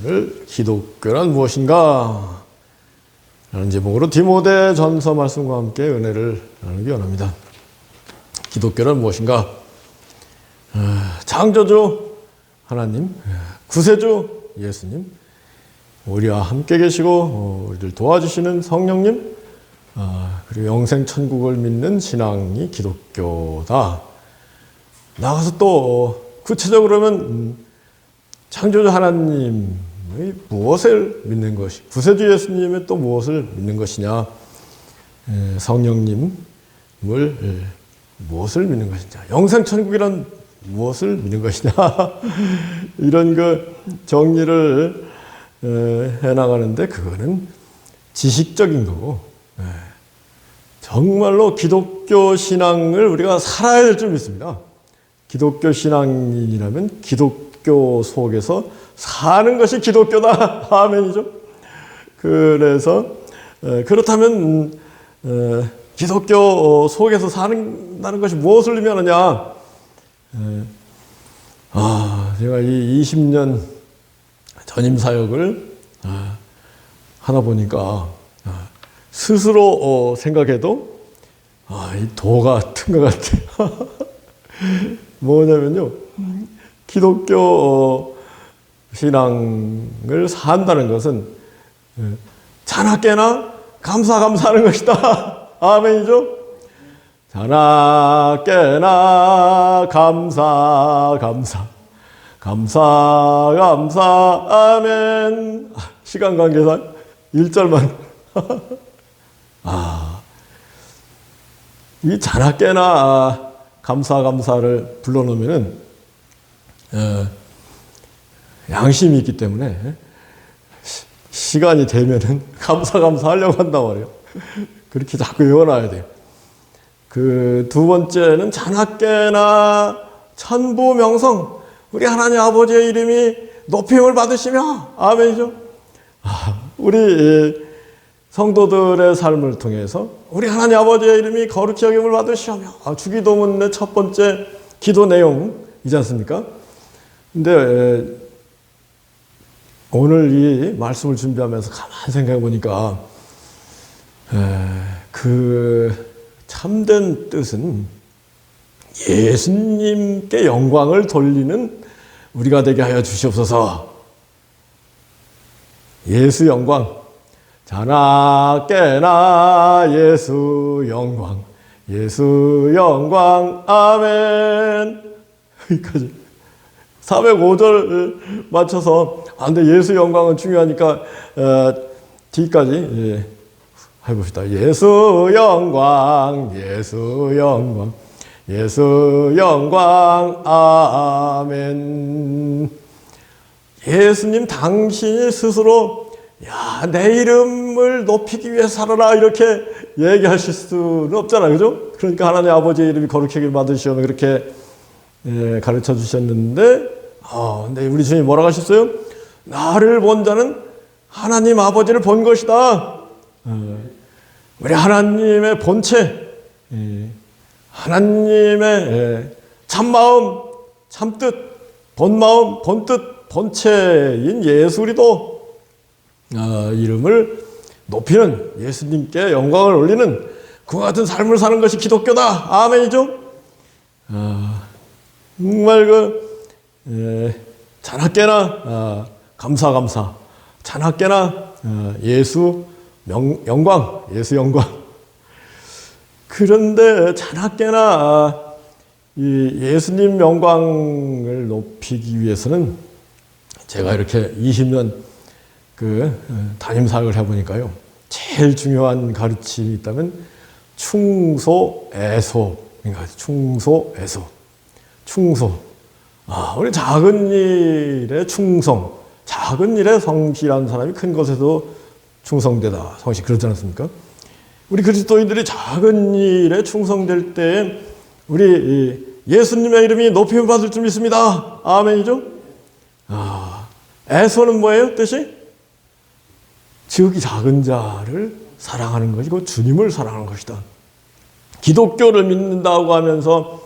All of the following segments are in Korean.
오늘 기독교란 무엇인가? 라는 제목으로 디모데 전서 말씀과 함께 은혜를 나누기 원합니다. 기독교란 무엇인가? 창조주 하나님, 구세주 예수님, 우리와 함께 계시고 우리를 도와주시는 성령님, 그리고 영생 천국을 믿는 신앙이 기독교다. 나가서 또 구체적으로는 창조주 하나님의 무엇을 믿는 것이, 구세주 예수님의 또 무엇을 믿는 것이냐, 성령님을 무엇을 믿는 것이냐, 영생 천국이란 무엇을 믿는 것이냐, 이런 그 정리를 해나가는데 그거는 지식적인 거고, 정말로 기독교 신앙을 우리가 살아야 될 줄 믿습니다. 기독교 신앙인이라면 기독교 속에서 사는 것이 기독교다. 아멘이죠. 그래서 그렇다면 기독교 속에서 사는다는 것이 무엇을 의미하느냐? 제가 이 20년 전임 사역을 하다 보니까 스스로 생각해도 이 도 같은 것 같아요. 뭐냐면요, 기독교 신앙을 산다는 것은 자나깨나 감사하는 것이다. 아멘이죠. 자나깨나 감사 아멘. 시간 관계상 1절만 이 자나깨나 감사를 불러놓으면은 양심이 있기 때문에 시간이 되면은 감사 하려고 한단 말이에요. 그렇게 자꾸 외워놔야 돼요. 그 두 번째는 자나깨나 천부명성, 우리 하나님 아버지의 이름이 높임을 받으시며, 아멘이죠. 우리 성도들의 삶을 통해서 우리 하나님 아버지의 이름이 거룩히 여김을 받으시며, 주기도문의 첫 번째 기도 내용이지 않습니까? 근데 오늘 이 말씀을 준비하면서 가만히 생각해 보니까 그 참된 뜻은 예수님께 영광을 돌리는 우리가 되게 하여 주시옵소서. 예수 영광, 자나깨나 예수 영광, 아멘. 여기까지 405절 맞춰서, 근데 예수 영광은 중요하니까 뒤까지 해봅시다. 예수 영광, 아멘. 예수님 당신이 스스로 내 이름을 높이기 위해 살아라 이렇게 얘기하실 수는 없잖아요. 그죠? 그러니까 하나님 아버지의 이름이 거룩하길 받으시오며 그렇게 가르쳐 주셨는데, 근데 우리 주님이 뭐라고 하셨어요? 나를 본 자는 하나님 아버지를 본 것이다. 우리 하나님의 본체, 하나님의 참마음, 참뜻, 본마음, 본뜻, 본체인 예수리도 이름을 높이는, 예수님께 영광을 올리는 그와 같은 삶을 사는 것이 기독교다. 아멘이죠? 정말 자나깨나 감사, 자나깨나 예수 영광. 그런데 자나깨나 이 예수님 영광을 높이기 위해서는 제가 이렇게 20년 담임 사역을 해보니까요, 제일 중요한 가르침이 있다면 충소애소인가. 충소. 우리 작은 일에 충성, 작은 일에 성실한 사람이 큰 것에도 충성되다, 성실, 그렇지 않습니까? 우리 그리스도인들이 작은 일에 충성될 때 우리 예수님의 이름이 높임을 받을 줄 믿습니다. 아멘이죠? 애소는 뭐예요? 뜻이? 즉 작은 자를 사랑하는 것이고 주님을 사랑하는 것이다. 기독교를 믿는다고 하면서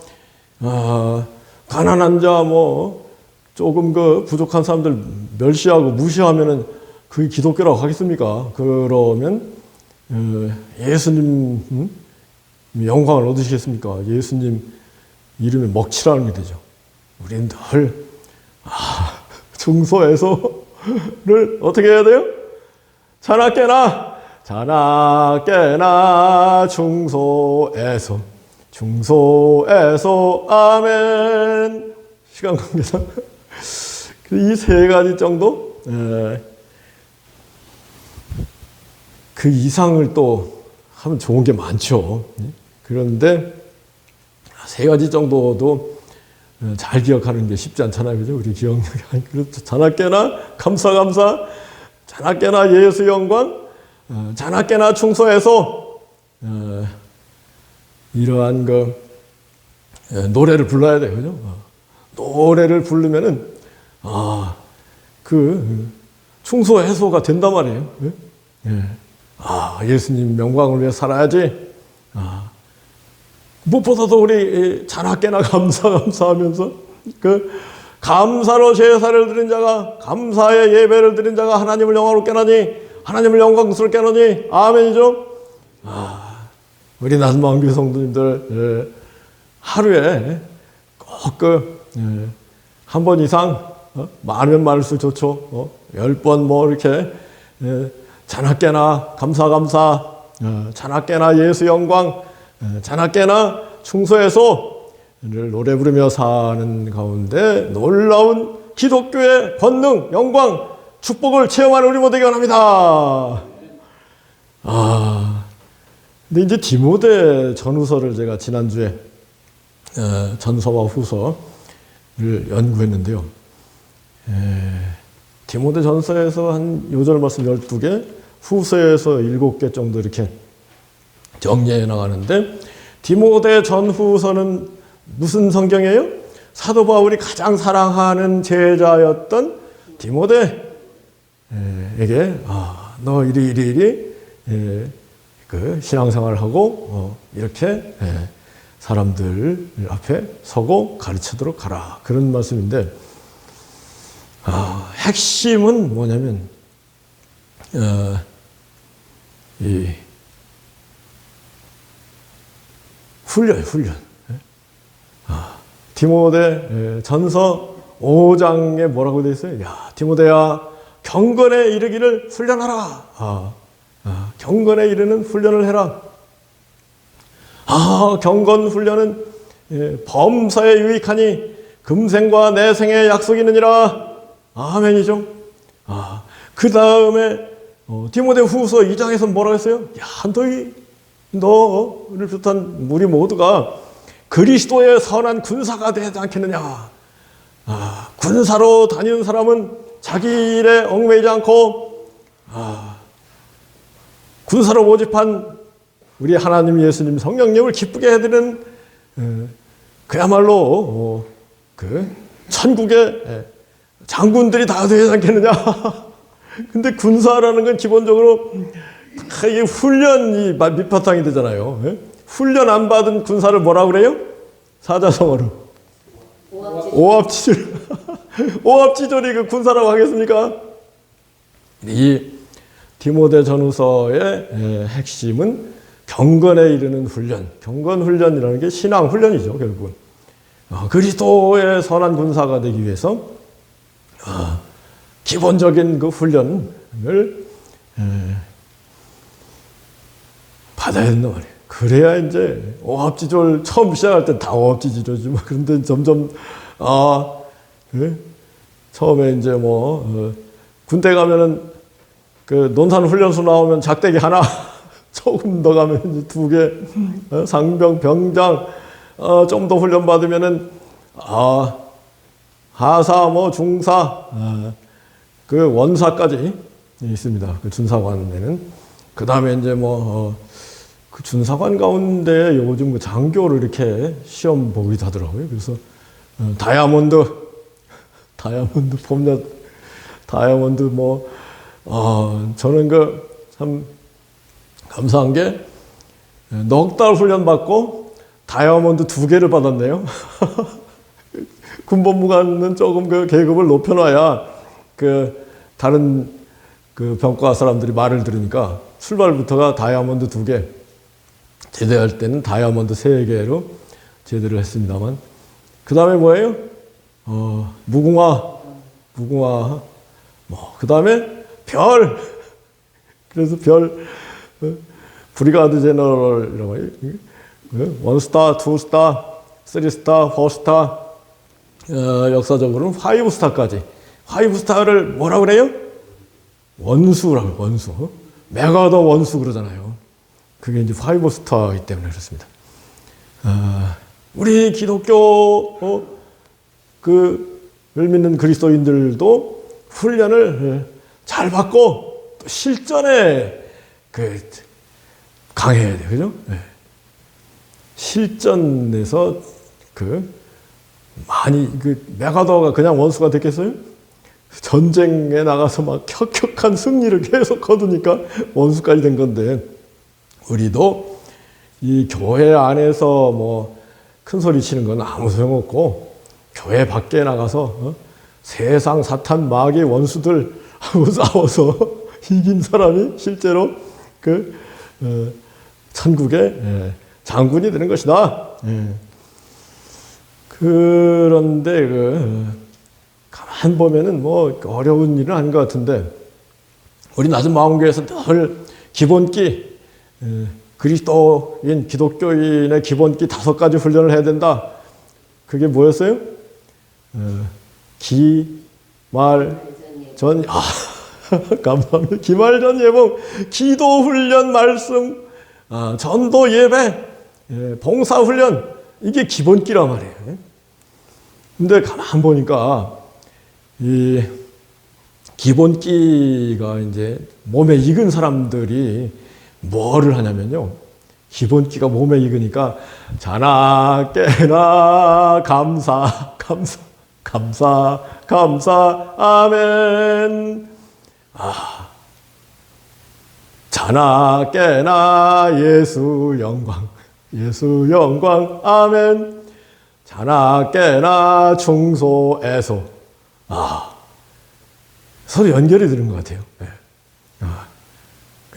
가난한 자, 조금 그 부족한 사람들 멸시하고 무시하면은 그게 기독교라고 하겠습니까? 그러면 예수님 영광을 얻으시겠습니까? 예수님 이름에 먹칠하는 게 되죠. 우리는 늘 중소에서를 어떻게 해야 돼요? 자나깨나 중소에서 아멘. 시간 관계상 이 세 가지 정도 그 이상을 또 하면 좋은 게 많죠. 그런데 세 가지 정도도 잘 기억하는 게 쉽지 않잖아요. 그죠? 우리 기억력이. 그렇죠. 자나깨나 감사, 자나깨나 예수 영광, 자나깨나 충소에서 이러한 그 노래를 불러야 돼요. 그죠? 노래를 부르면은 그 충소해소가 된단 말이에요. 예수님 영광을 위해 살아야지. 무엇보다도 우리 자나깨나 감사하면서 그 감사로 제사를 드린 자가, 감사의 예배를 드린 자가 하나님을 영광롭게 하나니, 하나님을 영광스럽게 하나니 아멘이죠. 우리 나선마을교회 성도님들 하루에 꼭 한 번 이상 많으면 많을수록 좋죠. 10번 뭐 이렇게 자나깨나 감사, 자나깨나 예수 영광, 자나깨나 충소에서를 노래 부르며 사는 가운데 놀라운 기독교의 권능, 영광, 축복을 체험하는 우리 모두에게 원합니다. 근데 이제 디모데 전후서를 제가 지난주에 전서와 후서를 연구했는데요. 디모데 전서에서 한 요절 말씀 12개, 후서에서 7개 정도 이렇게 정리해 나가는데, 디모데 전후서는 무슨 성경이에요? 사도 바울이 가장 사랑하는 제자였던 디모데에게 너 이리 그 신앙생활을 하고 이렇게 사람들 앞에 서고 가르치도록 가라, 그런 말씀인데, 핵심은 뭐냐면 이 훈련. 디모데 전서 5장에 뭐라고 되어 있어요? 야, 디모데야, 경건에 이르기를 훈련하라. 경건에 이르는 훈련을 해라. 경건 훈련은 범사에 유익하니 금생과 내생의 약속이 있느니라. 아멘이죠. 그 다음에 디모데 후서 2장에서 뭐라고 했어요? 야, 너를 비롯한 우리 모두가 그리스도의 선한 군사가 되지 않겠느냐. 군사로 다니는 사람은 자기 일에 얽매이지 않고 군사로 모집한 우리 하나님 예수님 성령님을 기쁘게 해드리는 그야말로 그 천국의 장군들이 다 되지 않겠느냐. 근데 군사라는 건 기본적으로 이게 훈련이 밑바탕이 되잖아요. 훈련 안 받은 군사를 뭐라 그래요? 사자성어로 오합지졸. 오합지졸이 그 군사라고 하겠습니까? 이 디모데 전후서의 핵심은 경건에 이르는 훈련. 경건 훈련이라는 게 신앙 훈련이죠, 결국은. 그리스도의 선한 군사가 되기 위해서 기본적인 그 훈련을 받아야 된단 말이에요. 그래야 이제 오합지졸 처음 시작할 때 다 오합지졸이지. 그런데 점점 처음에 이제 군대 가면은 그 논산 훈련소 나오면 작대기 하나, 조금 더 가면 이제 2개, 상병, 병장, 좀 더 훈련 받으면은 하사, 중사, 그 원사까지 있습니다. 그 준사관에는. 그 다음에 이제 그 준사관 가운데 요즘 그 장교를 이렇게 시험 보기도 하더라고요. 그래서 다이아몬드 폼냐, 다이아몬드 저는 참 감사한 게 넉 달 훈련 받고 다이아몬드 2개를 받았네요. 군법무관은 조금 그 계급을 높여놔야 그 다른 그 병과 사람들이 말을 들으니까 출발부터가 다이아몬드 2개, 제대할 때는 다이아몬드 3개로 제대를 했습니다만, 그 다음에 뭐예요? 무궁화, 그 다음에 별. 그래서 별, 브리가드 제너럴이라고 해요. 1스타, 2스타, 3스타, 4스타, 역사적으로는 5스타까지. 5스타를 뭐라고 그래요? 원수라고, 원수. 메가더 원수 그러잖아요. 그게 이제 5스타이기 때문에 그렇습니다. 우리 기독교, 를 믿는 그리스도인들도 훈련을 잘 받고 또 실전에 강해야 돼요. 그죠? 실전에서 많이, 메가더가 그냥 원수가 됐겠어요? 전쟁에 나가서 막 혁혁한 승리를 계속 거두니까 원수까지 된 건데, 우리도 이 교회 안에서 뭐 큰 소리 치는 건 아무 소용없고, 교회 밖에 나가서 세상 사탄 마귀 원수들 하고 싸워서 이긴 사람이 실제로 천국의 장군이 되는 것이다. 그런데 가만 보면은 뭐 어려운 일은 아닌 것 같은데, 우리 낮은 마음교회에서 늘 기본기, 그리스도인 기독교인의 기본기 5가지 훈련을 해야 된다. 그게 뭐였어요? 기말전, 감사합니다. 기말전 예봉, 기도 훈련, 말씀, 전도 예배, 봉사 훈련, 이게 기본기란 말이에요. 근데 가만 보니까 이 기본기가 이제 몸에 익은 사람들이 뭐를 하냐면요, 기본기가 몸에 익으니까 자나 깨나 감사 아멘. 자나 깨나 예수 영광 아멘. 자나 깨나 충소애소. 서로 연결이 되는 것 같아요.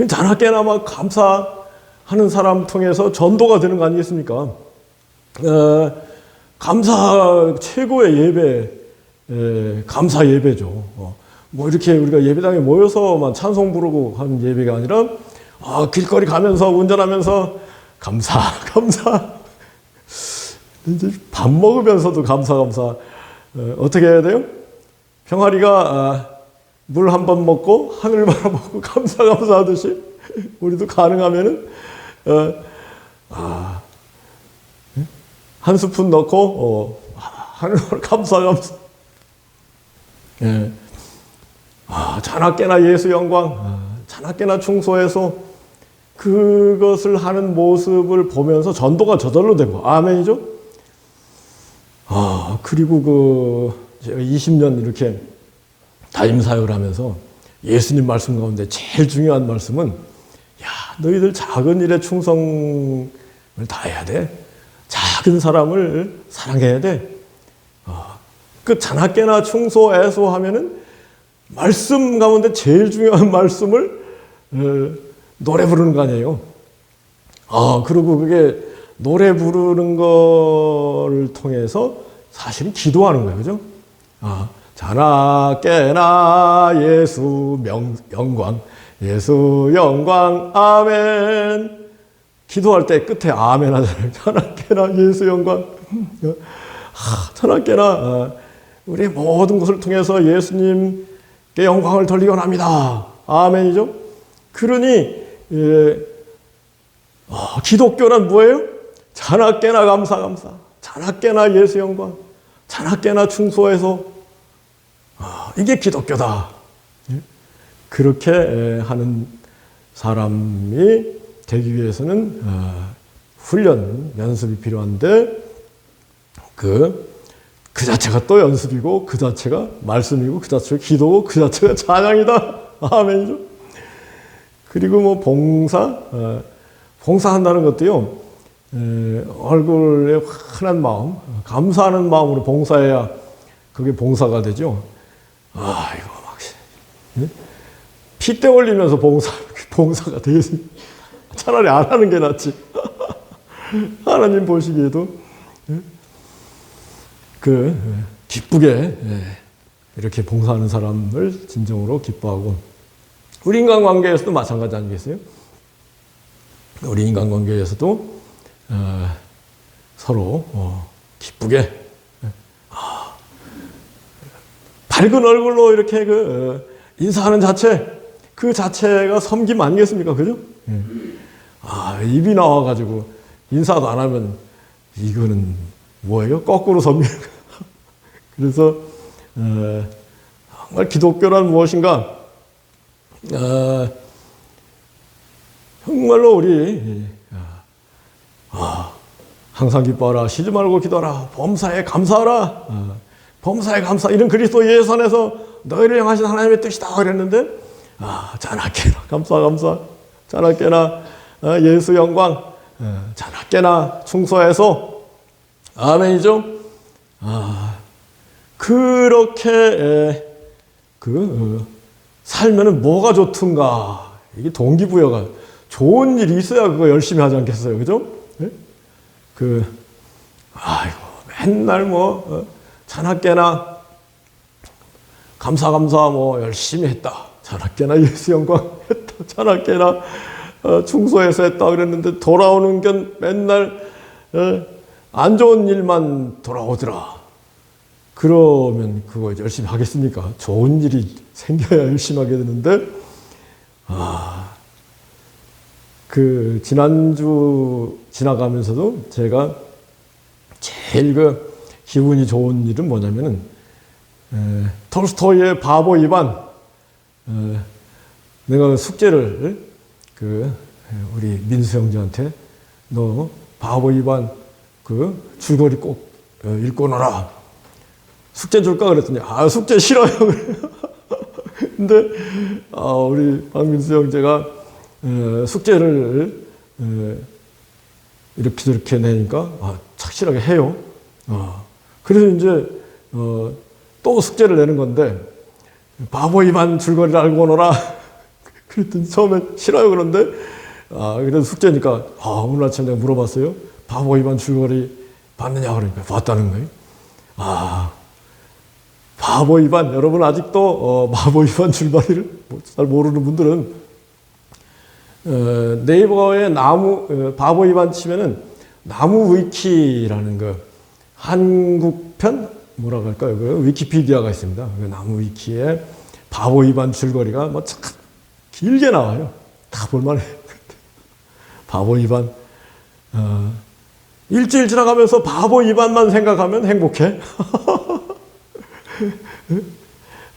자나 깨나 막 감사하는 사람 통해서 전도가 되는 거 아니겠습니까? 감사 최고의 예배, 감사 예배죠. 뭐 이렇게 우리가 예배당에 모여서만 찬송 부르고 하는 예배가 아니라, 길거리 가면서 운전하면서 감사. 이제 밥 먹으면서도 감사. 어떻게 해야 돼요? 병아리가 물 한 번 먹고 하늘 바라보고 감사 하듯이 우리도 가능하면은 한 스푼 넣고 하늘 감사. 예. 자나 깨나 예수 영광, 자나 깨나 충소에서 그것을 하는 모습을 보면서 전도가 저절로 되고, 아멘이죠? 그리고 제가 20년 이렇게 담임 사역을 하면서 예수님 말씀 가운데 제일 중요한 말씀은, 너희들 작은 일에 충성을 다해야 돼. 작은 사람을 사랑해야 돼. 그 자나 깨나 충소 애소 하면은 말씀 가운데 제일 중요한 말씀을 노래 부르는 거 아니에요. 그리고 그게 노래 부르는 거를 통해서 사실은 기도하는 거예요. 그죠? 자나 깨나 예수 영광, 예수 영광 아멘. 기도할 때 끝에 아멘 하잖아요. 자나 깨나 예수 영광. 자나 깨나 우리 모든 것을 통해서 예수님께 영광을 돌리기 원합니다. 아멘이죠? 그러니 기독교란 뭐예요? 자나 깨나 감사, 자나 깨나 예수 영광, 자나 깨나 충소해서, 이게 기독교다. 그렇게 하는 사람이 되기 위해서는 훈련, 연습이 필요한데, 그 자체가 또 연습이고, 그 자체가 말씀이고, 그 자체가 기도고, 그 자체가 찬양이다. 아멘이죠. 그리고 뭐 봉사한다는 것도요, 얼굴에 환한 마음, 감사하는 마음으로 봉사해야 그게 봉사가 되죠. 아, 이거 막, 핏대 올리면서 봉사가 되겠습니다. 차라리 안 하는 게 낫지. 하나님 보시기에도, 기쁘게, 이렇게 봉사하는 사람을 진정으로 기뻐하고, 우리 인간관계에서도 마찬가지 아니겠어요? 우리 인간관계에서도, 서로, 기쁘게, 밝은 얼굴로 이렇게 인사하는 자체, 그 자체가 섬김 아니겠습니까? 그죠? 입이 나와가지고 인사도 안 하면 이거는 뭐예요? 거꾸로 섬기는 거예요. 그래서, 정말 기독교란 무엇인가? 정말로 우리, 항상 기뻐하라, 쉬지 말고 기도하라, 범사에 감사하라, 범사에 감사, 이런 그리스도 예수 안에서 너희를 향하신 하나님의 뜻이다 그랬는데, 자나깨나 감사, 자나깨나 예수 영광, 자나깨나 충소해서, 아멘이죠? 그렇게 살면은 뭐가 좋든가, 이게 동기부여가, 좋은 일이 있어야 그거 열심히 하지 않겠어요, 그죠? 아이고 맨날 자나깨나 감사 열심히 했다. 자나깨나 예수 영광 했다. 자나깨나 충소해서 했다 그랬는데 돌아오는 건 맨날 안 좋은 일만 돌아오더라. 그러면 그거 열심히 하겠습니까? 좋은 일이 생겨야 열심히 하게 되는데, 지난주 지나가면서도 제가 제일 기분이 좋은 일은 뭐냐면은, 톨스토이의 바보 이반, 내가 숙제를, 우리 민수 형제한테, 너 바보 이반 줄거리 꼭 읽고 오너라. 숙제 줄까? 그랬더니, 숙제 싫어요. 근데, 우리 박민수 형제가, 숙제를, 이렇게 내니까, 착실하게 해요. 그래서 이제, 또 숙제를 내는 건데, 바보 이반 줄거리를 알고 오너라. 그랬더니 처음엔 싫어요. 그런데, 그래도 숙제니까, 오늘 아침 내가 물어봤어요. 바보 이반 줄거리 봤느냐? 그러니까, 봤다는 거예요. 바보 이반, 여러분 아직도, 바보 이반 줄거리를 잘 모르는 분들은, 네이버에 바보 이반 치면은, 나무 위키라는 한국편? 뭐라고 할까요? 위키피디아가 있습니다. 나무 위키에 바보 이반 줄거리가 참 길게 나와요. 다 볼만해. 바보 이반. 일주일 지나가면서 바보 이반만 생각하면 행복해.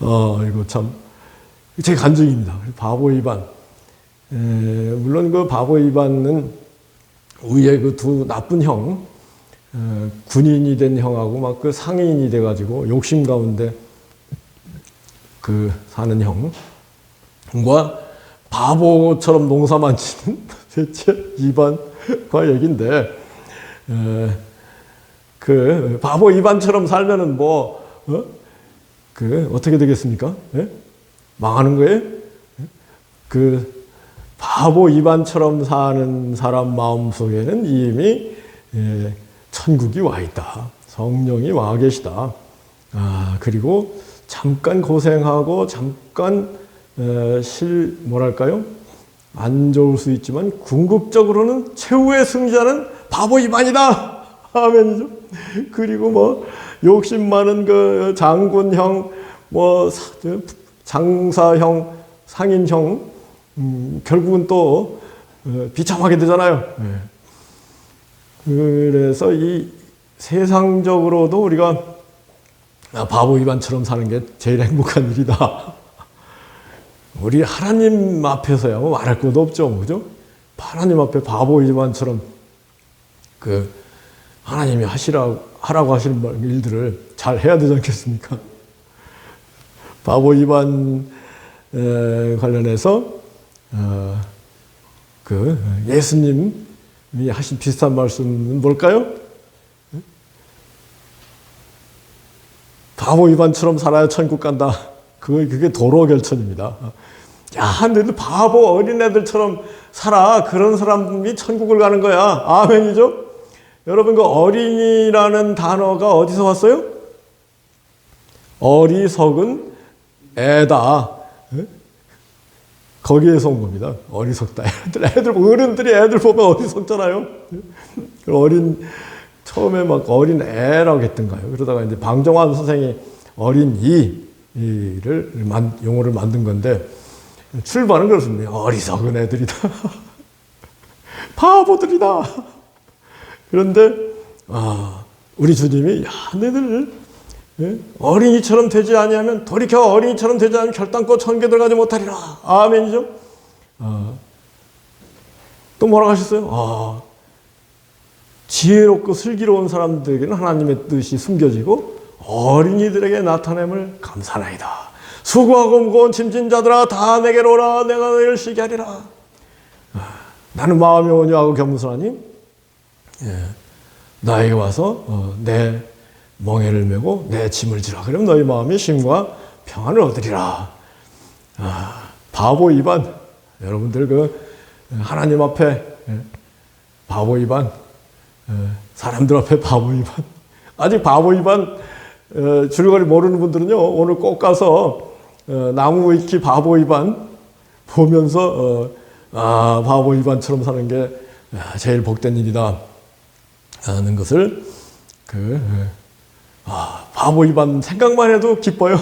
이거 참, 제 간증입니다. 바보 이반. 물론 바보 이반은 위에 두 나쁜 형, 군인이 된 형하고 상인이 돼가지고 욕심 가운데 사는 형과 바보처럼 농사만 지는 대체 이반과 얘기인데, 바보 이반처럼 살면은 어떻게 되겠습니까? 망하는 거예요? 바보 이반처럼 사는 사람 마음속에는 이미 천국이 와 있다. 성령이 와 계시다. 그리고 잠깐 고생하고 잠깐 뭐랄까요? 안 좋을 수 있지만 궁극적으로는 최후의 승자는 바보 이반이다. 아멘이죠. 그리고 욕심 많은 장군형, 장사형, 상인형, 결국은 또 비참하게 되잖아요. 그래서 이 세상적으로도 우리가 바보 이반처럼 사는 게 제일 행복한 일이다. 우리 하나님 앞에서야 말할 것도 없죠. 그죠? 하나님 앞에 바보 이반처럼 하나님이 하라고 하시는 일들을 잘 해야 되지 않겠습니까? 바보 이반 관련해서 예수님이 하신 비슷한 말씀은 뭘까요? 바보 이반처럼 살아야 천국 간다. 그게 도로 결천입니다. 야, 너희들 바보 어린애들처럼 살아. 그런 사람이 천국을 가는 거야. 아멘이죠? 여러분, 그 어린이라는 단어가 어디서 왔어요? 어리석은 애다. 거기에서 온 겁니다. 어리석다. 어른들이 애들 보면 어리석잖아요. 처음에 막 어린 애라고 했던가요. 그러다가 이제 방정환 선생이 어린이를 용어를 만든 건데, 출발은 그렇습니다. 어리석은 애들이다. 바보들이다. 그런데, 우리 주님이, 야, 너희들, 어린이처럼 되지 아니하면, 돌이켜 어린이처럼 되지 않으면 결단코 천국에 들어가지 못하리라. 아멘이죠? 또 뭐라고 하셨어요? 지혜롭고 슬기로운 사람들에게는 하나님의 뜻이 숨겨지고, 어린이들에게 나타냄을 감사나이다. 수고하고 무거운 짐진 자들아 다 내게로 오라. 내가 너희를 쉬게 하리라. 나는 마음이 온유하고 겸손하니 나에게 와서 내 멍에를 메고 내 짐을 지라. 그럼 너희 마음이 쉼과 평안을 얻으리라. 바보 이반. 여러분들 하나님 앞에 바보 이반, 사람들 앞에 바보 이반. 아직 바보 이반 줄거리 모르는 분들은요, 오늘 꼭 가서 나무 위키 바보 이반 보면서 바보 이반처럼 사는 게 제일 복된 일이다 하는 것을 바보 이반 생각만 해도 기뻐요.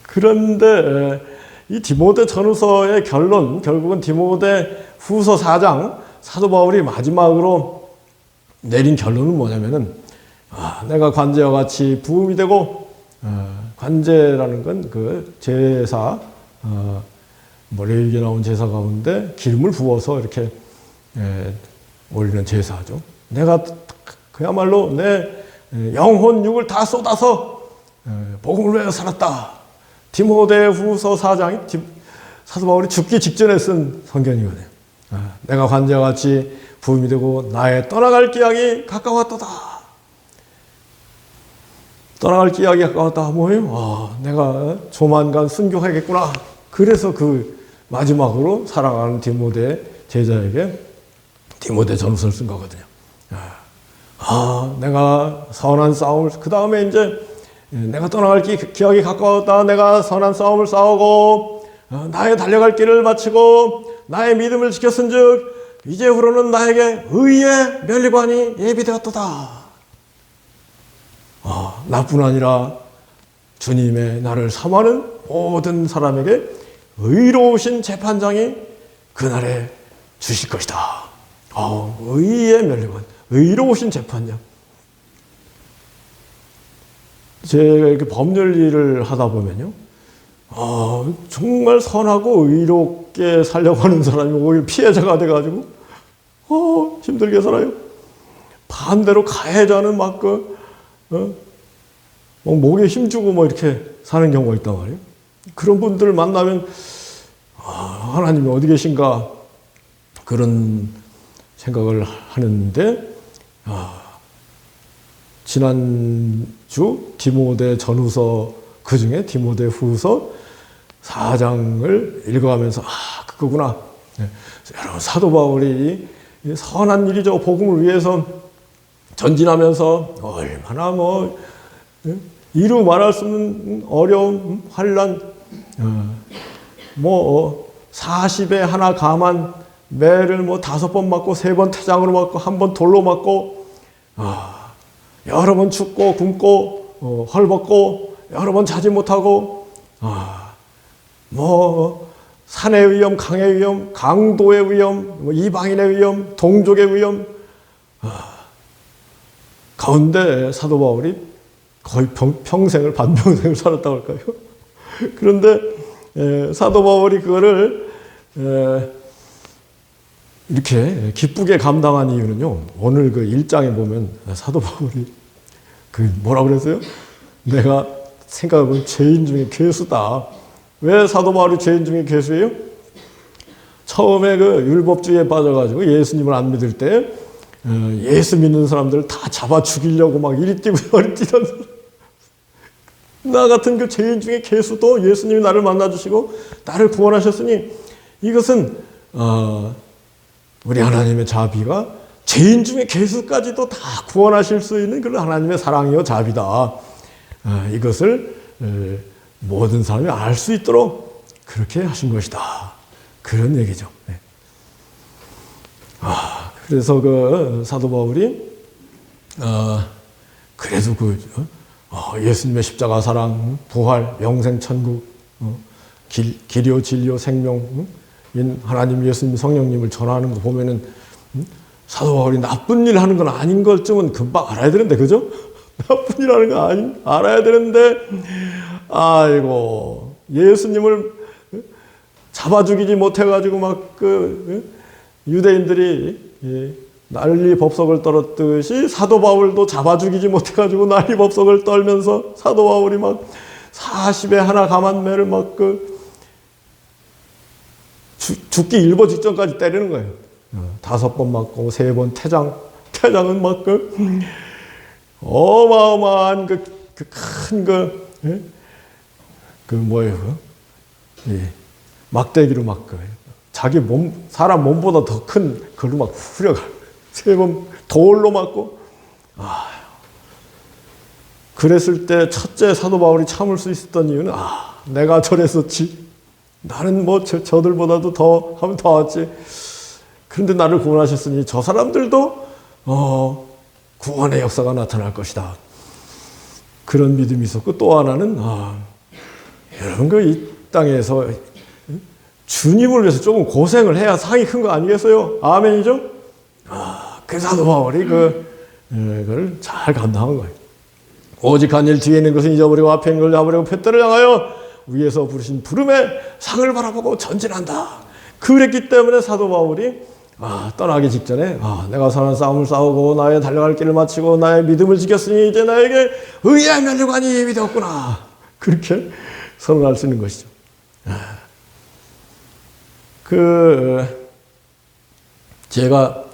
그런데 이 디모데 전후서의 결론, 결국은 디모데 후서 4장 사도 바울이 마지막으로 내린 결론은 뭐냐면은, 내가 관제와 같이 부음이 되고, 관제라는 건 그 제사, 레위기에 나온 제사 가운데 기름을 부어서 이렇게 올리는 제사죠. 내가 그야말로 내 영혼 육을 다 쏟아서 복음을 위해 살았다. 디모데 후서 4장이 사도 바울이 죽기 직전에 쓴 성경이거든요. 내가 관제와 같이 부음이 되고 나의 떠나갈 기약이 가까웠도다. 떠나갈 기약이 가까웠다. 뭐예요? 내가 조만간 순교하겠구나. 그래서 그 마지막으로 사랑하는 디모데 제자에게 디모데 전후서를 쓴 거거든요. 내가 선한 싸움을, 그 다음에 이제 내가 떠나갈 기약이 가까웠다. 내가 선한 싸움을 싸우고 나의 달려갈 길을 마치고 나의 믿음을 지켰은즉 이제후로는 나에게 의의 면류관이 예비되었도다. 나뿐 아니라 주님의 나를 사모하는 모든 사람에게 의로우신 재판장이 그날에 주실 것이다. 의의 면류관, 의로우신 재판장. 제가 이렇게 법률 일을 하다 보면요, 정말 선하고 의롭게 살려고 하는 사람이 오히려 피해자가 돼가지고 힘들게 살아요. 반대로 가해자는 막 목에 힘주고 이렇게 사는 경우가 있단 말이에요. 그런 분들을 만나면 하나님이 어디 계신가 그런 생각을 하는데, 지난주 디모데 전후서 그중에 디모데 후서 4장을 읽어가면서 그거구나. 여러분, 사도 바울이 선한 일이죠. 복음을 위해서 전진하면서 얼마나 이루 말할 수 없는 어려움, 환난, 40에 하나 감한 매를 5번 맞고 3번 태장으로 맞고 1번 돌로 맞고, 여러 번 춥고 굶고 헐벗고 여러 번 자지 못하고, 산의 위험, 강의 위험, 강도의 위험, 이방인의 위험, 동족의 위험 가운데 사도 바울이 거의 평생을 반평생을 살았다고 할까요? 그런데 사도 바울이 그거를 이렇게 기쁘게 감당한 이유는요, 오늘 그 1장에 보면 사도 바울이 뭐라고 그랬어요? 내가 생각해보면 죄인 중에 괴수다. 왜 사도 바울이 죄인 중에 괴수예요? 처음에 그 율법주의에 빠져가지고 예수님을 안 믿을 때 예수 믿는 사람들 다 잡아 죽이려고 막 이리 뛰고 저리 뛰던 나 같은 그 죄인 중에 괴수도 예수님이 나를 만나주시고 나를 구원하셨으니 이것은 우리 하나님의 자비가 죄인 중에 괴수까지도 다 구원하실 수 있는 그런 하나님의 사랑이요 자비다. 이것을 모든 사람이 알 수 있도록 그렇게 하신 것이다. 그런 얘기죠. 네. 그래서 그 사도 바울이 그래도 예수님의 십자가 사랑, 부활, 영생, 천국, 길이요 진리요 생명인 하나님 예수님 성령님을 전하는 거 보면은 사도 바울이 나쁜 일 하는 건 아닌 것쯤은 금방 알아야 되는데 그죠? 나쁜 일 하는 거 알아야 되는데 아이고 예수님을 잡아 죽이지 못해가지고 막 유대인들이 난리 법석을 떨었듯이 사도 바울도 잡아 죽이지 못해가지고 난리 법석을 떨면서 사도 바울이 막 40에 하나 감한매를 막 죽기 일보 직전까지 때리는 거예요. 5번 맞고 3번 태장은 막 어마어마한 뭐예요? 막대기로 막 자기 사람 몸보다 더 큰 걸로 막 후려가 3번 돌로 맞고 그랬을 때 첫째 사도 바울이 참을 수 있었던 이유는 내가 저랬었지. 나는 뭐 저들보다도 더 하면 더 왔지. 그런데 나를 구원하셨으니 저 사람들도 구원의 역사가 나타날 것이다. 그런 믿음이 있었고 또 하나는 여러분 이 땅에서 주님을 위해서 조금 고생을 해야 상이 큰 거 아니겠어요? 아멘이죠? 그 사도 바울이 그걸 잘 감당한 거예요. 오직 한 일 뒤에 있는 것은 잊어버리고 앞에 있는 걸 잡으려고 푯대를 향하여 위에서 부르신 부름의 상을 바라보고 전진한다. 그랬기 때문에 사도 바울이 떠나기 직전에 내가 선한 싸움을 싸우고 나의 달려갈 길을 마치고 나의 믿음을 지켰으니 이제 나에게 의의 면류관이 예비되었구나. 그렇게 선언할 수 있는 것이죠. 제가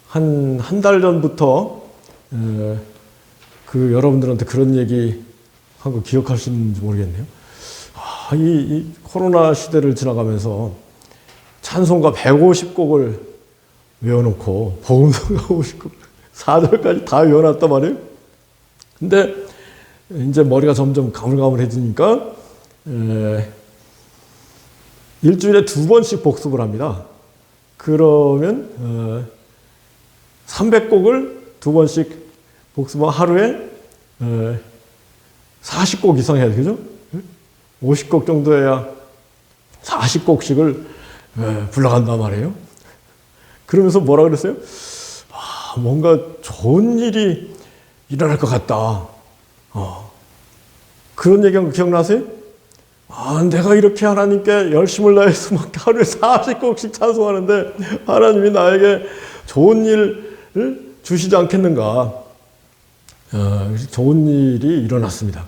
한 달 전부터 여러분들한테 그런 얘기 한 거 기억하시는지 모르겠네요. 이 코로나 시대를 지나가면서 찬송가 150곡을 외워놓고 복음성가 50곡 4절까지 다 외워놨단 말이에요. 근데 이제 머리가 점점 가물가물해지니까 일주일에 2번씩 복습을 합니다. 그러면 300곡을 2번씩 복습하면 하루에 40곡 이상 해야 되죠? 50곡 정도 해야 40곡씩을 불러간단 말이에요. 그러면서 뭐라 그랬어요? 뭔가 좋은 일이 일어날 것 같다. 그런 얘기한 거 기억나세요? 내가 이렇게 하나님께 열심을 다해서 막 하루에 40곡씩 찬송하는데 하나님이 나에게 좋은 일을 주시지 않겠는가. 좋은 일이 일어났습니다.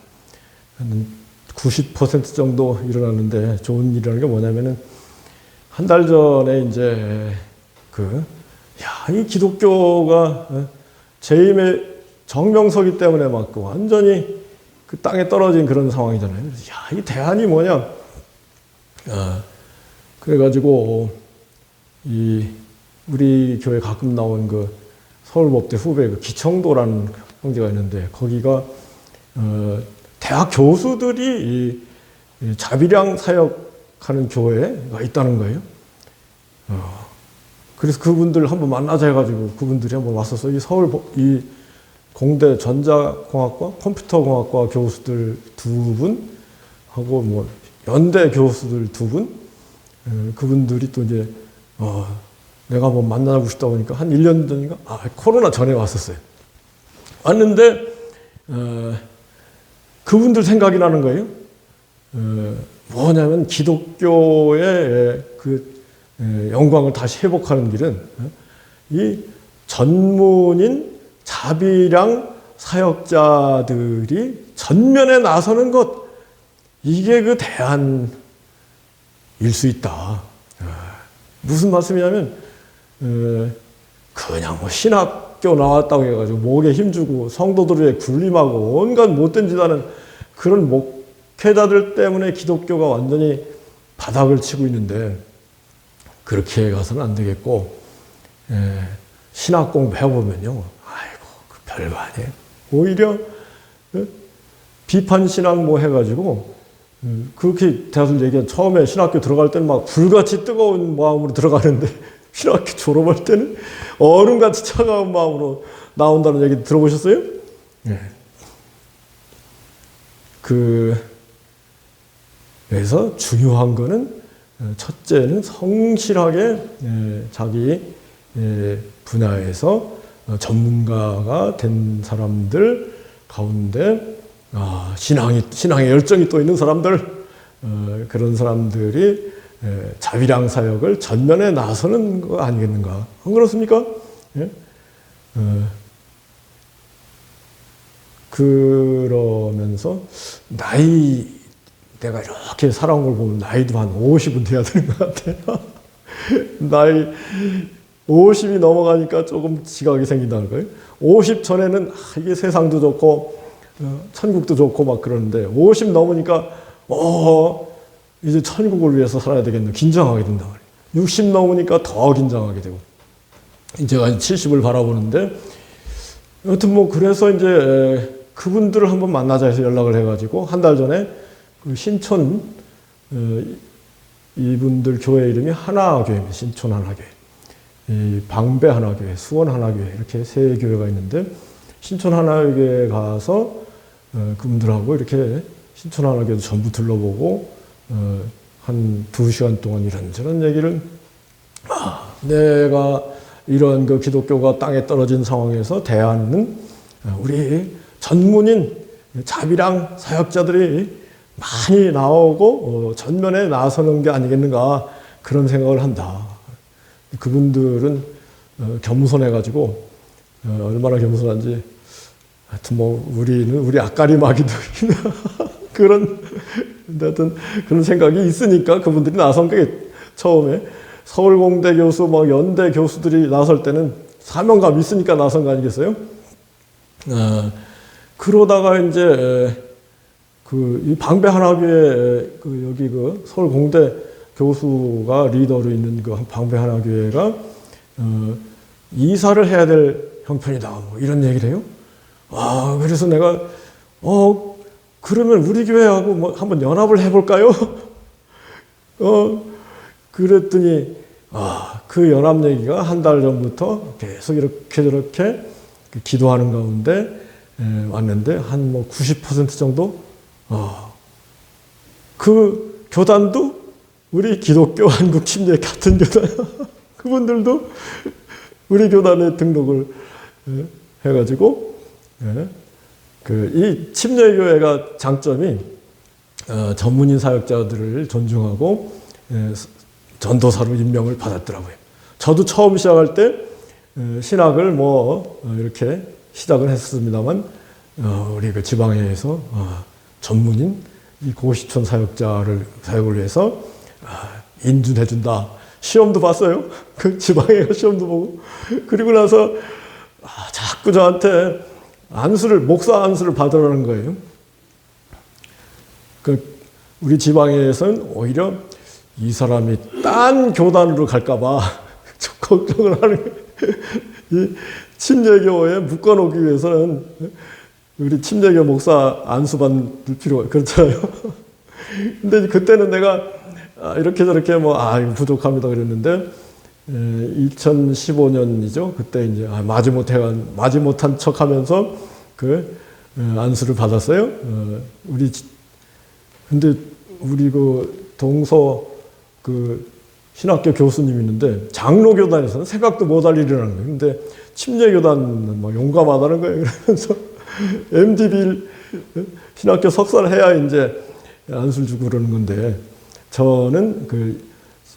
90% 정도 일어났는데 좋은 일이라는 게 뭐냐면은 한 달 전에 이제 이 기독교가 재임의 정명서기 때문에 막 완전히 그 땅에 떨어진 그런 상황이잖아요. 이 대안이 뭐냐? 그래가지고 우리 교회 가끔 나온 서울법대 후배 기청도라는 형제가 있는데 거기가 대학 교수들이 자비량 사역하는 교회가 있다는 거예요. 그래서 그분들 한번 만나자 해가지고 그분들이 한번 왔어서 이 공대 전자공학과, 컴퓨터공학과 교수들 2분 하고 연대 교수들 2분 그분들이 또 이제 내가 한번 만나고 싶다 보니까 한 1년 전인가 코로나 전에 왔었어요. 왔는데 그분들 생각이 나는 거예요. 뭐냐면 기독교의 영광을 다시 회복하는 길은 이 전문인 자비량 사역자들이 전면에 나서는 것, 이게 대안일 수 있다. 무슨 말씀이냐면 그냥 뭐 신학교 나왔다고 해가지고 목에 힘주고 성도들의 군림하고 온갖 못된 짓 하는 그런 목회자들 때문에 기독교가 완전히 바닥을 치고 있는데, 그렇게 가서는 안 되겠고, 신학 공부해보면요, 아이고, 그 별거 아니에요. 오히려 비판 신학 뭐 해가지고, 그렇게 대학을 얘기한 처음에 신학교 들어갈 때는 막 불같이 뜨거운 마음으로 들어가는데, 신학교 졸업할 때는 얼음같이 차가운 마음으로 나온다는 얘기 들어보셨어요? 네. 그래서 중요한 거는, 첫째는 성실하게 자기 분야에서 전문가가 된 사람들 가운데 신앙에 열정이 또 있는 사람들, 그런 사람들이 자비랑 사역을 전면에 나서는 거 아니겠는가? 안 그렇습니까? 예? 그러면서 내가 이렇게 살아온 걸 보면 나이도 한 50은 돼야 되는 것 같아요. 나이 50이 넘어가니까 조금 지각이 생긴다는 거예요. 50 전에는 이게 세상도 좋고 천국도 좋고 막 그러는데 50 넘으니까 이제 천국을 위해서 살아야 되겠네. 긴장하게 된다 말이에요. 60 넘으니까 더 긴장하게 되고. 제가 70을 바라보는데, 여튼 뭐 그래서 이제 그분들을 한번 만나자 해서 연락을 해가지고 한 달 전에 그 신촌, 이분들 교회 이름이 하나교회입니다. 신촌 하나교회. 이 방배 하나교회, 수원 하나교회 이렇게 세 교회가 있는데, 신촌 하나교회에 가서 그분들하고 이렇게 신촌 하나교회도 전부 둘러보고 한 2시간 동안 이런저런 얘기를, 내가 이런 그 기독교가 땅에 떨어진 상황에서 대안은 우리 전문인 자비랑 사역자들이 많이 나오고 전면에 나서는 게 아니겠는가, 그런 생각을 한다. 그분들은 겸손해가지고 얼마나 겸손한지, 하여튼 뭐 우리 앞가림하기도 그런 생각이 있으니까 그분들이 나선 게, 처음에 서울공대 교수, 뭐 연대 교수들이 나설 때는 사명감 있으니까 나선 거 아니겠어요? 그러다가 이제 이 방배 하나교회 여기 서울공대 교수가 리더로 있는 그 방배 하나교회가 이사를 해야 될 형편이다, 뭐 이런 얘기를 해요. 그래서 내가 그러면 우리 교회하고 뭐 한번 연합을 해볼까요? 그랬더니 그 연합 얘기가 한 달 전부터 계속 이렇게 저렇게 기도하는 가운데 왔는데, 한 뭐 90% 정도 그 교단도 우리 기독교 한국 침례 같은 교단 그분들도 우리 교단에 등록을 해가지고, 이 침례교회가 장점이 전문인 사역자들을 존중하고 전도사로 임명을 받았더라고요. 저도 처음 시작할 때 신학을 뭐 이렇게 시작을 했습니다만, 우리 그 지방회에서 전문인 이 고시촌 사역을 위해서 인준해준다. 시험도 봤어요. 그 지방회가 시험도 보고. 그리고 나서 자꾸 저한테 목사 안수를 받으라는 거예요. 우리 지방회에서는 오히려 이 사람이 딴 교단으로 갈까봐 걱정을 하는 거예요. 이 침례교에 묶어놓기 위해서는 우리 침례교 목사 안수받을 필요가 그렇잖아요. 근데 그때는 내가 이렇게 저렇게 이거 부족합니다 그랬는데, 2015년이죠. 그때 이제 마지못한 척하면서 안수를 받았어요. 근데 우리 동서 신학교 교수님이 있는데, 장로교단에서는 생각도 못할 일이라는 거예요. 근데 침례교단은 용감하다는 거예요. 그러면서 MDB 신학교 석사를 해야 이제 안수를 주고 그러는 건데, 저는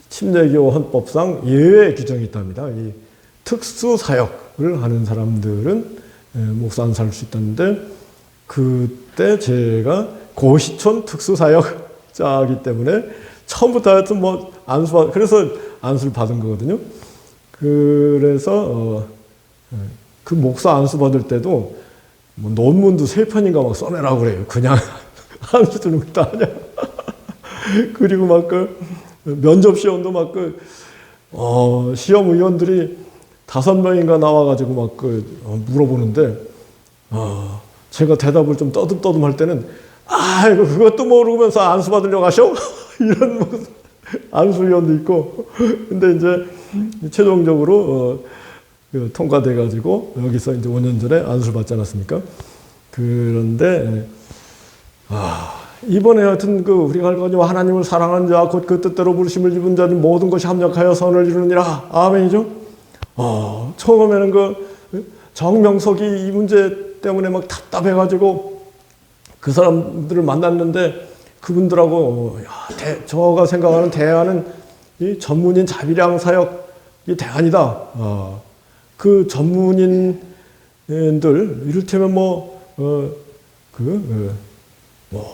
침례교 헌법상 예외 규정이 있답니다. 이 특수 사역을 하는 사람들은 목사 안수할 수 있다는데, 그때 제가 고시촌 특수 사역자이기 때문에 처음부터 하여튼 그래서 안수를 받은 거거든요. 그래서 그 목사 안수 받을 때도 뭐 논문도 3편인가 막 써내라고 그래요. 그냥 안수 주는 것도 아니야. 그리고 막 그 면접 시험도 막 시험 의원들이 5명인가 나와가지고 막 물어보는데, 제가 대답을 좀 떠듬떠듬 할 때는, 이거 그것도 모르면서 안수 받으려고 하셔? 이런 뭐 안수 위원도 있고. 근데 이제 최종적으로 통과돼가지고 여기서 이제 5년 전에 안수를 받지 않았습니까? 그런데 이번에 하여튼 우리가 알거니와 하나님을 사랑하는 자 곧 그 뜻대로 부르심을 입은 자니 모든 것이 합력하여 선을 이루느니라. 아멘이죠? 처음에는 정명석이 이 문제 때문에 막 답답해가지고 그 사람들을 만났는데 그분들하고 저가 생각하는 대안은 이 전문인 자비량 사역이 대안이다. 그 전문인들 이를테면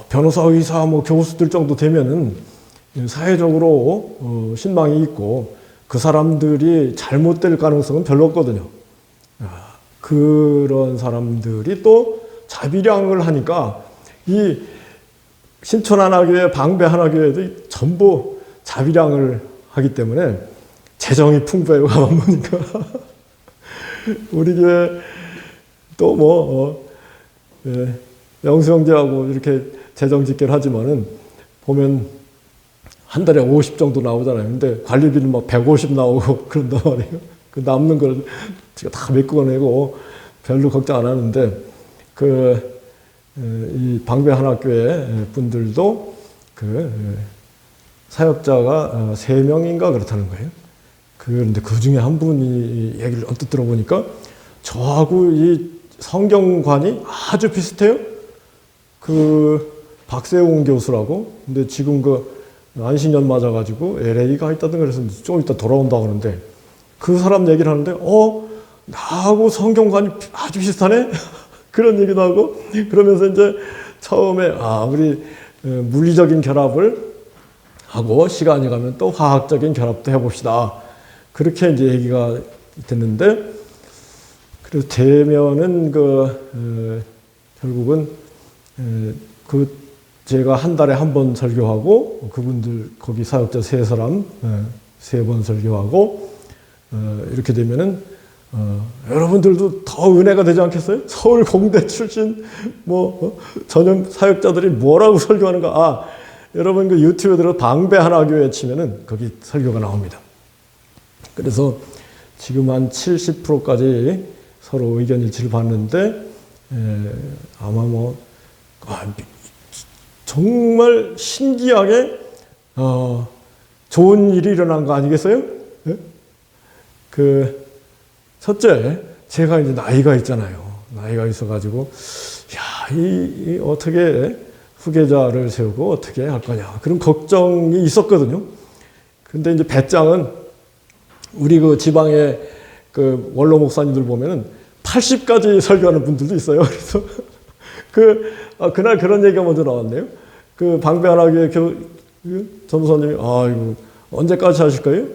변호사, 의사, 교수들 정도 되면은 사회적으로 신망이 있고 그 사람들이 잘못될 가능성은 별로 없거든요. 그런 사람들이 또 자비량을 하니까 이 신촌하나교회, 방배하나교회도 전부 자비량을 하기 때문에 재정이 풍부해요. 가만 보니까 우리 교회 또 영수 형제하고 이렇게 재정 집계를 하지만은 보면 한 달에 50 정도 나오잖아요. 근데 관리비는 막 150 나오고 그런단 말이에요. 그 남는 걸 제가 다 메꾸어내고 별로 걱정 안 하는데 이 방배하나교회 분들도 사역자가 3명인가 그렇다는 거예요. 그런데 그 중에 한 분이 얘기를 언뜻 들어보니까 저하고 이 성경관이 아주 비슷해요. 박세웅 교수라고. 근데 지금 안식년 맞아가지고 LA 가 있다든가 그래서 좀 이따 돌아온다고 하는데 그 사람 얘기를 하는데 나하고 성경관이 아주 비슷하네? 그런 얘기도 하고 그러면서 이제 처음에 우리 물리적인 결합을 하고 시간이 가면 또 화학적인 결합도 해봅시다. 그렇게 이제 얘기가 됐는데 그래서 되면은 결국은 제가 한 달에 한 번 설교하고 그분들 거기 사역자 3사람 3번 설교하고 이렇게 되면은 여러분들도 더 은혜가 되지 않겠어요? 서울 공대 출신 전염 사역자들이 뭐라고 설교하는가? 여러분 유튜브에 들어 방배하나교회 치면은 거기 설교가 나옵니다. 그래서 지금 한 70%까지 서로 의견 일치를 봤는데 아마 정말 신기하게 좋은 일이 일어난 거 아니겠어요? 첫째, 제가 이제 나이가 있잖아요. 나이가 있어가지고 어떻게 후계자를 세우고 어떻게 할 거냐 그런 걱정이 있었거든요. 근데 이제 배짱은 우리 지방의 원로 목사님들 보면은 80까지 설교하는 분들도 있어요. 그래서 그날 그런 얘기가 먼저 나왔네요. 방배하나교회 전도사님이 이거 언제까지 하실 거예요?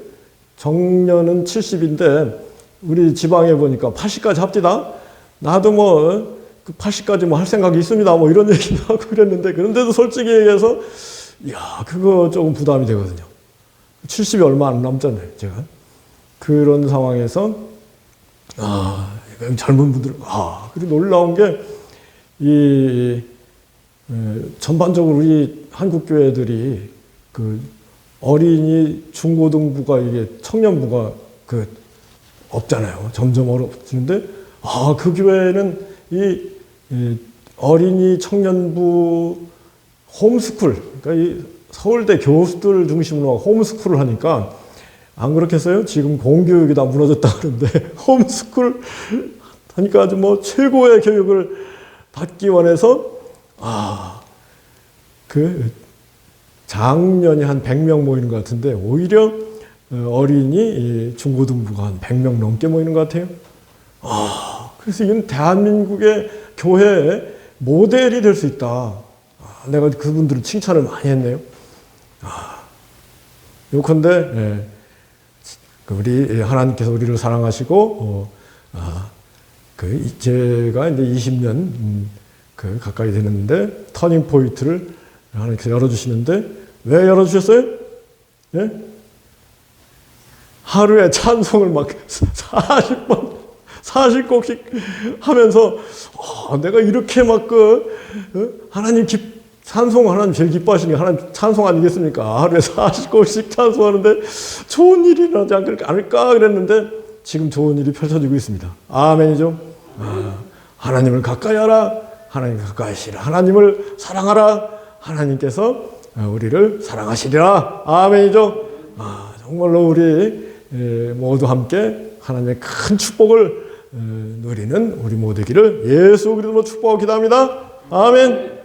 정년은 70인데 우리 지방에 보니까 80까지 합디다. 나도 80까지 할 생각이 있습니다. 이런 얘기도 하고 그랬는데 그런데도 솔직히 얘기해서 그거 조금 부담이 되거든요. 70이 얼마 안 남잖아요, 제가. 그런 상황에서 젊은 분들 그리고 놀라운 게 전반적으로 우리 한국 교회들이 어린이 중고등부가 이게 청년부가 없잖아요. 점점 어려워지는데 그 교회는 이 어린이 청년부 홈스쿨 그러니까 이 서울대 교수들 중심으로 홈스쿨을 하니까 안 그렇겠어요? 지금 공교육이 다 무너졌다 그러는데 홈스쿨 하니까 아주 최고의 교육을 받기 원해서 작년에 한 100명 모이는 것 같은데 오히려 어린이 중고등부가 한 100명 넘게 모이는 것 같아요. 그래서 이건 대한민국의 교회의 모델이 될 수 있다. 내가 그분들을 칭찬을 많이 했네요. 요컨대 우리 하나님께서 우리를 사랑하시고 제가 이제 20년 가까이 되는데 터닝 포인트를 하나님께서 열어주시는데 왜 열어주셨어요? 예? 하루에 찬송을 막 40번, 40곡씩 하면서 내가 이렇게 막 하나님 찬송 하나님 제일 기뻐하시는 게 하나님 찬송 아니겠습니까? 하루에 40곡씩 찬송하는데 좋은 일이 일어나지 않을까 그랬는데 지금 좋은 일이 펼쳐지고 있습니다. 아멘이죠? 하나님을 가까이 하라. 하나님 가까이 하시라. 하나님을 사랑하라. 하나님께서 우리를 사랑하시리라. 아멘이죠? 정말로 우리 모두 함께 하나님의 큰 축복을 누리는 우리 모두 되기를 예수 그리스도로 축복하고 기도합니다. 아멘.